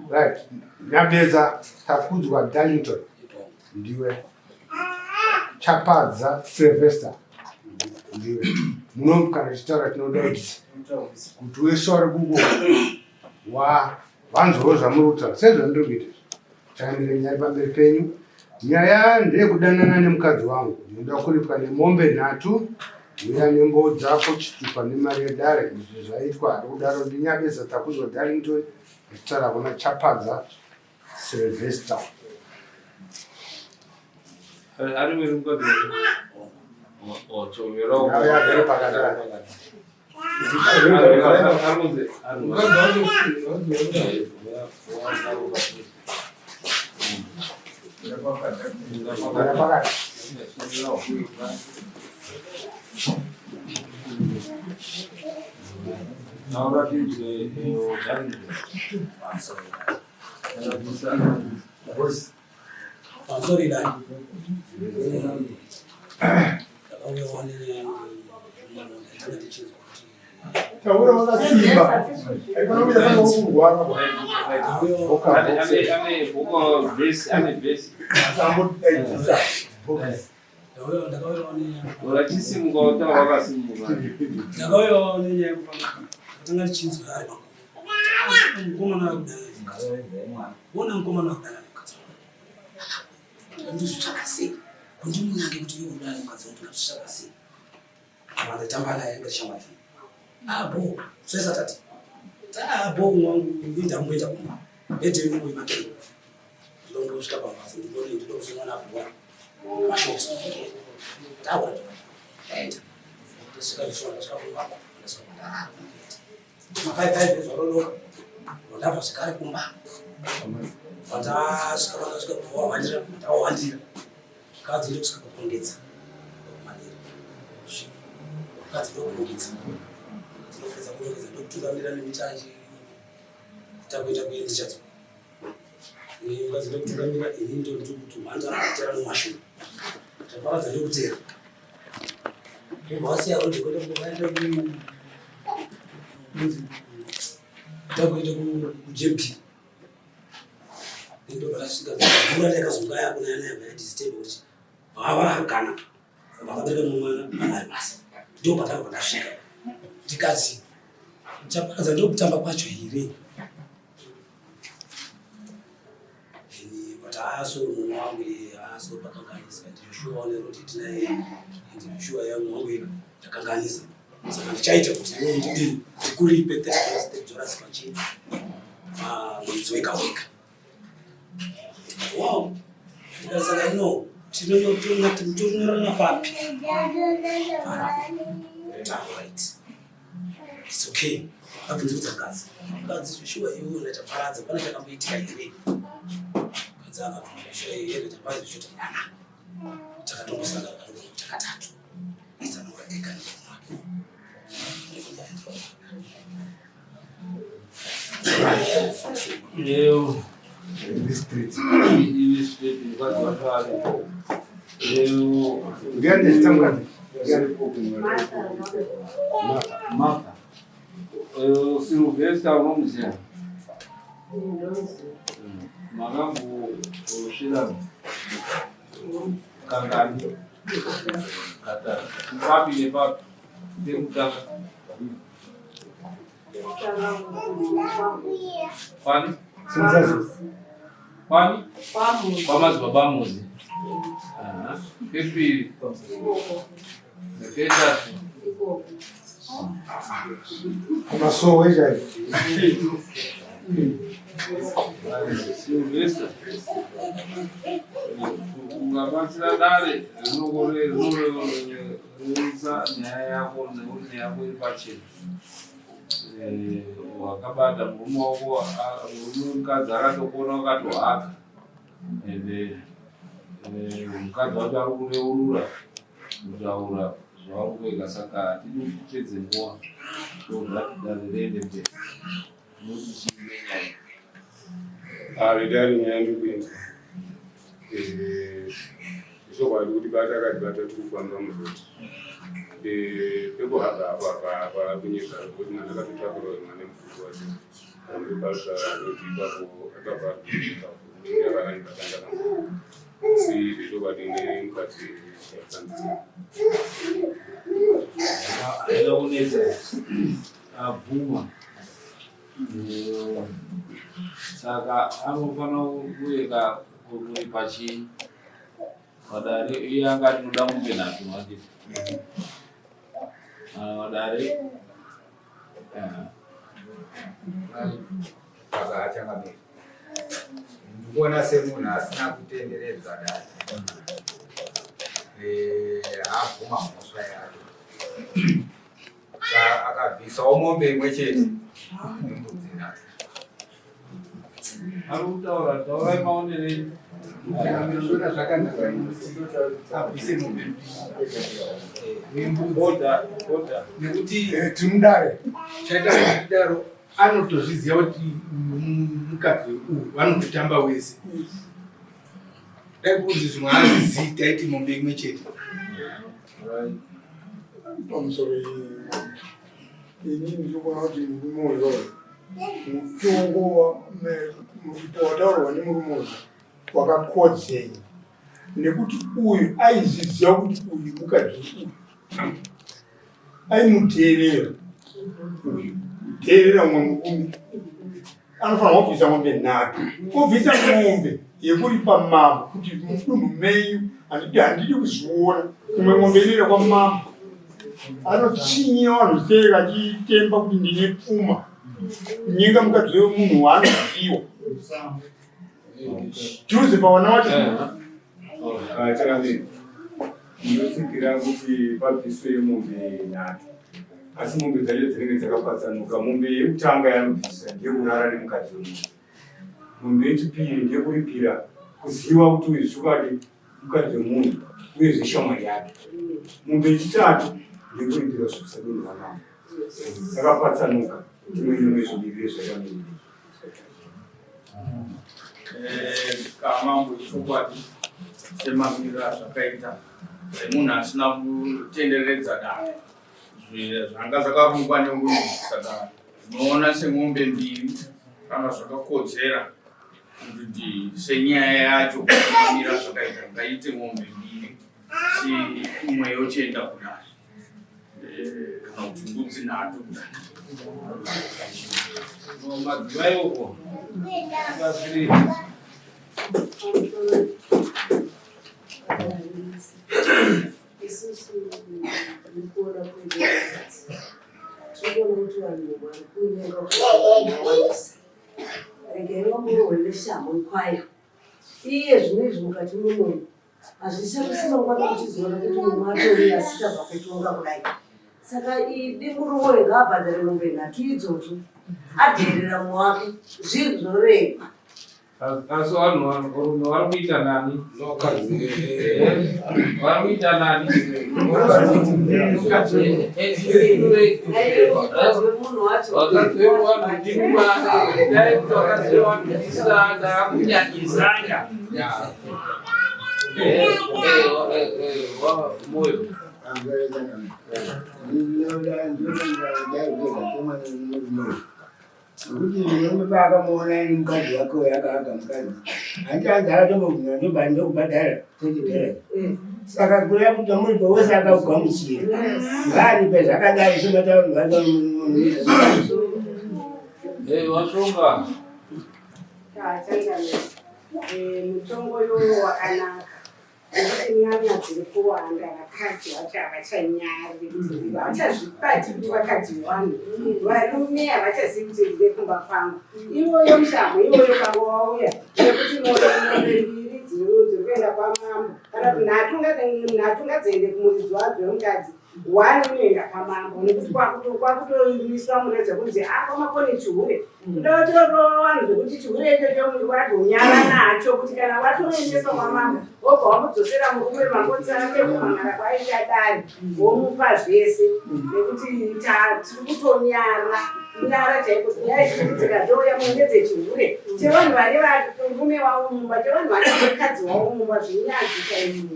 Right. Nyabeza takudzwa Darlington. Ndiwe. Chapadza Sylvester. Ndiwe. Muno kana chitaura tinodaidza. Kuti wese uri kuko vanzwawo zvamuri kutaura sezvandiri kuita. Chakamira nyaya pamberi penyu. Nyaya ndeyekudanana nemukadzi wangu. Ndinoda kuripwa nemombe 3. Uya nembo dzako chitupa nemari yedare. Izvi zvaitwa ari kudaro ndinyabeza takudzwa Darlington. Achitaura kuna Chapadza Sylvester. Ari muri mukadzi wangu. Chovero. Yagere pakadara. Ahora tiene sorry, Dad. Chapadza ndokutamba kwacho here. But also munhu wangu haasi pakanganisa. Ndishuwa kuti tinaye ndishuwa yangu wangu takanganisa. Saka ndichaita kuti ndidini ndikuripe 30% dzorasika chini. Mwedzi wega. Wow. Ndikasaka no. Tinoyotunga timutorana papi. Right. It's okay. Akuzudza kazi. Kazi zvishwa iwe unachaparadza pana chakamboitika here. Kazi akazvishwa iwe unachaparadza zvishwa yana. Takatombosanga takatatu. Isa nova eka ni. Leo District. District kwa watu. Leo Gani chitangwa? Mata. Sylvester unomziya. Magambo ushira. Kangani. Kata. Papi ne papi. Demutaka. Pani? Sinzazo. Pani? Pamazi babamuzi. Kepiri. Neketa. Começou hoje aí. Sylvester. Ungabatsira dare rinogoreza nyaya yako neuri yako iri pachena. Wakabata murume wako mukadzi akatokona akatohaka. Ende mukadzi wacho ari kureurura kutaura zvauri kuita saka tiri kupedze nguva ndozvati riende mberi. Noti chiine nyaya. Ridari nyaya ndikuita. Ishokwadi kuti bata akatibata tiri kufamba muzoti. Pekuhamba apa kunyika kuti mwana akatotakura mwana mukuru wacho. amebasa kuti ipapo akabva yakakandibatanga si ndobadine mukati yakanzi ayaonesa abvuma saka anofana kuweka kuri pachi madare iye anga tinoda mombe nhatu manje madare saka achangamira ndikuona semunhu asina kutenderedza dare abvuma mhosva yake akabvisawo mombe imwe chete nembudzi nhatu ari kutaura taurai maonere abvise mombe nekuti timudare chaita kudaro anotozviziva kuti mukadzi uyu vanototamba wese dai kuti zvimwe azvizivi taiti mombe imwe chete pamusoro inini ndikuona kuti murume uyoyo mutongo wataurwa nemurume uyu wakakodzei nekuti uyu aizviziva kuti uyu mukadzi uyu aimuteerera teerera umwe murume anofanira kubvisa mombe nhatu obvisa mombe yekuripa mambo kuti mudunhu menyu handidi kuzviona imwe mombe inoenda kwamambo anochinyiwa vanhu sei vachitemba kuti ndine pfuma nyenga mukadzi wemunhu waanoziviwa juze pavana wacho chakamira ndinotsigira kuti pabviswe mombe nhatu asi mombe dzacho dzinenge dzakapatsanuka. Mombe yekutanga yanobvisa ndekurara nemukadzi wemunhu, mombe yechipiri ndekuripira kuziva kuti uyu zvikadi mukadzi wemunhu uyezve shamwari yake. Mombe yechitatu ndekuripira zvokusadini vanavo dzakapatsanuka. Timwe nezvibirire zvakamira kamambo chokwadi semamirira zvakaita semunhu asina kutenderedza dare zvanga zvakarungwa nemunhu. Saka zvinoona semombe mbiri kana zvakakodzera kuti senyaya yacho mamira zvakaita ngaite mombe mbiri si umwe yochenda kudare kana kuti mbudzi nhatu kudare. madzimai uko akazviri isusu ndikuona kuti tinoona kuti vanhu vari kunyenga kuwandisa regerwa murohwe neshambo kwayo iye zvinezvi mukati memunhu hazvichakusimangwana kuchizoona kuti munhu atori asichabva kutonga kudai. Saka dimuruwe ngabhadhare mombe nhatu idzodzo adherera muwake zvizoreva. asi vanhu vari kuita nani vari kuita nani Munhu wacho wakazewa ndikumane dai kuti wakazewa ndisa ndakunyanyisanya moyo Kuti ndinobaka muona ni mukadzi wako yakaaga mukadzi handianzara tomboguma ndobva ndokubhadhara tochidhera saka kuya kuti muripo wese akaugamuchira ngaaripe zvakadai somatauri wasonga mutongo yoyo wakanaka nekuti nyanya dziri kuwanda vakadzi vacho havachanyari havachazvibati kuti vakadzi vanhu varume havachazivi kuti ndide kumba kwangu ivoyo mushamo ivoyo kwangu wauya nekuti mombe mbiri dziri kuenda kwamambo kana kuti nhatu ngadziende kumuridzi wadzo wemukadzi wani unoenda kwamambo nekuti kwakutoiswa mune dzekunzi akomakone chihure ndotoro vanhu zvokuti chihure ichocho wadhonyara nacho kuti kana watoendeswa kwamambo wobva wamudzosera murume makotsi ake kumangara kwaita dare womupa zvese nekuti tiri kutonyara nyara chaiko yaikuitika ndoya munge dzechihure chevanhu vari varume wavo mumba chevanhu vari vakadzi wavo mumba zvinyazi chaimo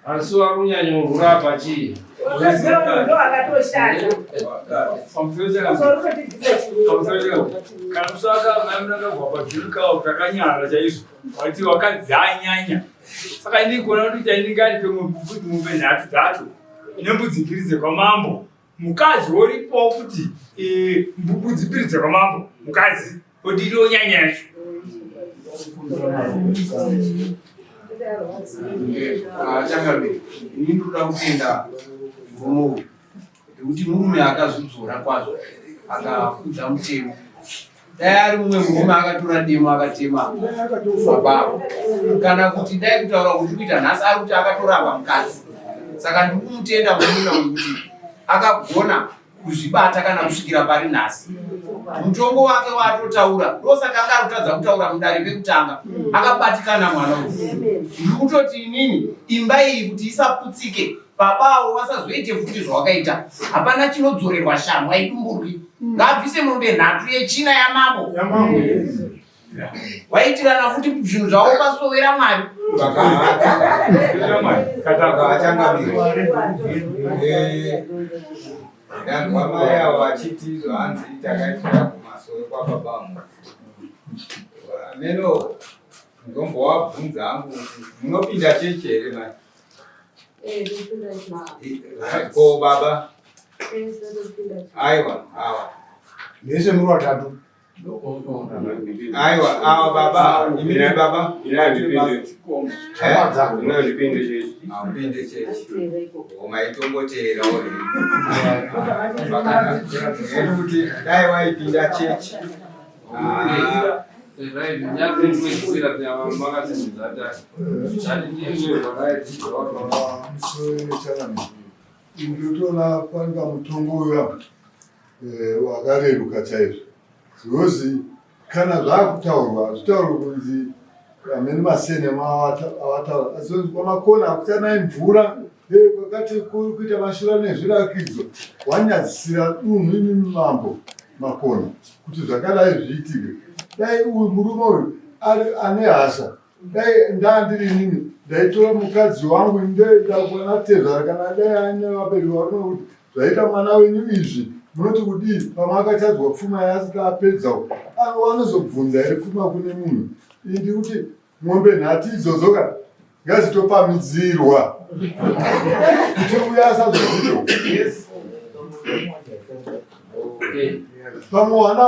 Asi wakunyanya urapa chii? Ndo akatoshanda. Kana kusaka mamnanga kwapadzirika utakanyara chaizvo. Wati wakadzi anyanya. Saka ndikona kuti chaindingati kuti mumbe nhatu dzacho nembudzi mbiri dzekwamambo. Mukazi uripo futi mbudzi mbiri dzekwamambo. Mukazi odiro nyanya yacho. Changabe ini ndoda kupinda mvumo kuti murume akazodzora kwazvo akakudza mutemo. Dai ari mumwe murume akatora demo akatema baba kana kuti dai kutaura kuti kuita nhasi ari kuti akatorapa mukadzi. Saka ndiri kumutenda murume uyu kuti akagona kuzvibata kana kusvikira pari nhasi. Mutongo wake watotaura ndosaka akarutadza kutaura mudare pekutanga akabatikana mwana uyu. Ndiri kutoti inini imba iyi kuti isaputsike babawo vasazoite futi zvawakaita. Hapana chinodzorerwa shamwa haidumburwi. Ngabvise mombe nhatu yechina yamambo. Waitirana futi zvinhu zvavo pasovera Mwari. Mai avo vachiti zvahanzi takaitira kumasoro kwababangu. Meno ndombovabvunza hangu munopinda chechi here mai? Ko baba? Aiwa, awa. Mese muri watatu. Aiwa, awa baba. Imini baba? Mpinde chechi. Umaitongoteera uri. Kuti dai waipinda chechi. Ndinotoona panga mutongo uya wakareruka chaizvo. Zvozi kana zvakutaurwa zvitaurwa kunzi amene masenema awataura asi kwamakona akutanai mvura kwakati kuita mashura nezvirakidzo wanyadzisira dunhu imi mambo makona kuti zvakadai zviitike. Dai uyu murume uyu ane hasha dai ndandiri nini ndaitora mukadzi wangu ndoenda kuona tezvara kana dai ane vabereki varume kuti zvaita mwana wenyu izvi munoti kudii pamakachadzwa pfuma yasika apedzawo vanozobvunza here pfuma kune munhu. Indi kuti mombe nhati idzodzo ngadzitopamidzirwa kuti uya asazozvito pamwe wana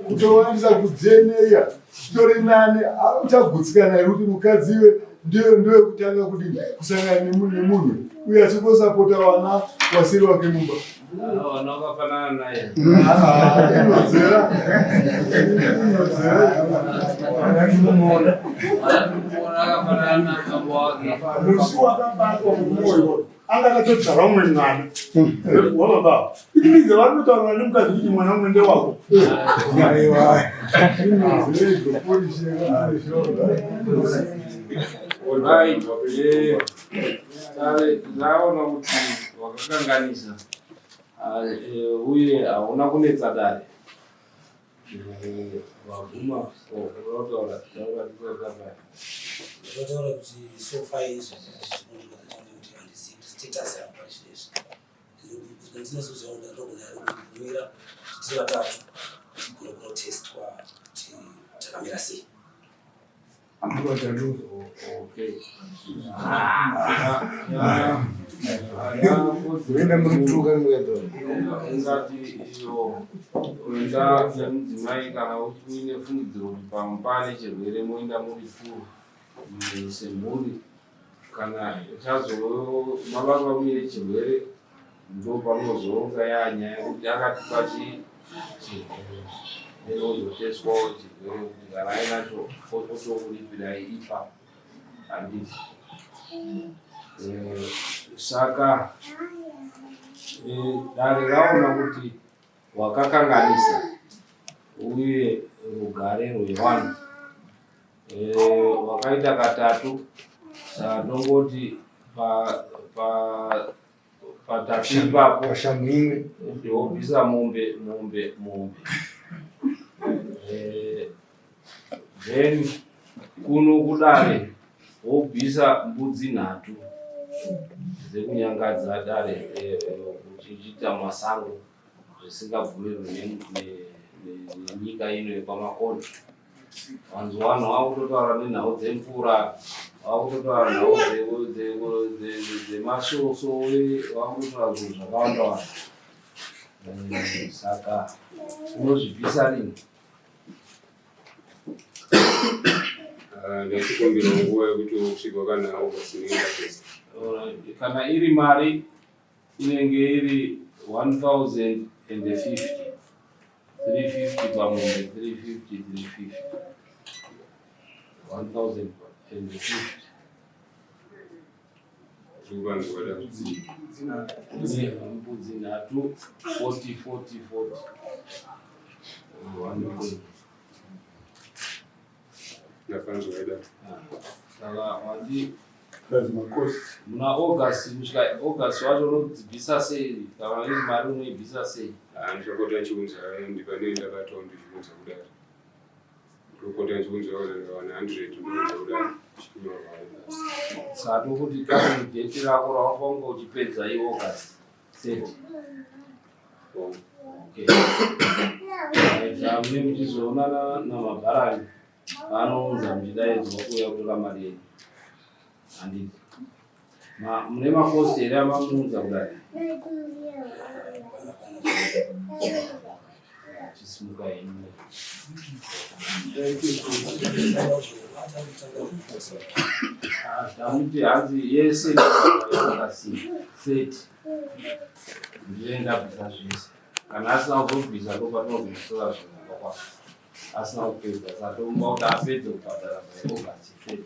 kutowanisa kudzeneya chitori nani uchagutsikana here kuti mukadzi iwe ndiwe kutanga kuti kusangana nemunhu uye achingosapota wana wasiri wake mumba. Wana wakafanana naye. Inodzera. Musi wakabatwa mumwoyo angakatodza vamwe mwana wababa idimize vanotaura nemukadzi kuti mwana umwe ndewako. Zaona kuti wakakanganisa uye hauna kunetsa dare. Waguma unotaura Ndotaura kuti sofa izvi kuti handisi status yangu pachizvezvi. Ndinozoziva kuti ndogona tiri vatatu tigone kunotestwa kuti takamira sei. Okay. Uenda murituka ngwedo. Ngati iyo kuenda semudzimai kana uine fungidziro kuti pamupane chirwere moenda muri furu semhuri kana chazo mavanga muine chirwere ndo pamunozonga yanyaya yekuti akati inozoteswawo chirwere kuti kana ainacho otouripirai ipa handiti. Saka dare raona kuti wakakanganisa uye rugare rwevanhu wakaita katatu. Saka ndongoti patatu ipapo pashamwimwe ndobvisa mombe then kuno kudare wobvisa mbudzi nhatu dzekunyangadza dare uchiita masango zvisingabvumirwi nenyika ino yekwamakono. Vanhu vano vakutotaura nenhau dzemvura, vakutotaura nhau dzemasosove, vakutotaura zvinhu zvakawanda wanda. Saka unozvibvisa rini? Ndachikumbira nguva yekuti kusvika kana August kana iri mari inenge iri 1,050, 350 pamombe, 350, 1,050. Mbudzi nhatu 40. Saka wandi muna August wacho unodzibvisa sei? Kana iri mari unoibvisa sei? Ndikota chiunza ndipanoenda katoa ndizviunza kudaro. Ndikota chiunza wana 100 ndinounza kudaro. Saka tokuti kani date rako rawanga uchipedza August 30. Okay. Mune muchizoonana namabharani anounza muchidaidzwa kuuya kutora mari yenyu. Handiti mune makosi here amamuunza kudai? Chisimuka henyu tamuti hanzi yese yakasii 30 ndienda bvisa zvese. Kana asina kuzobvisa ndopatinozomutora zvinhu zvakakwana. Asina kupedza satomba kuti apedze kubhadhara August 30.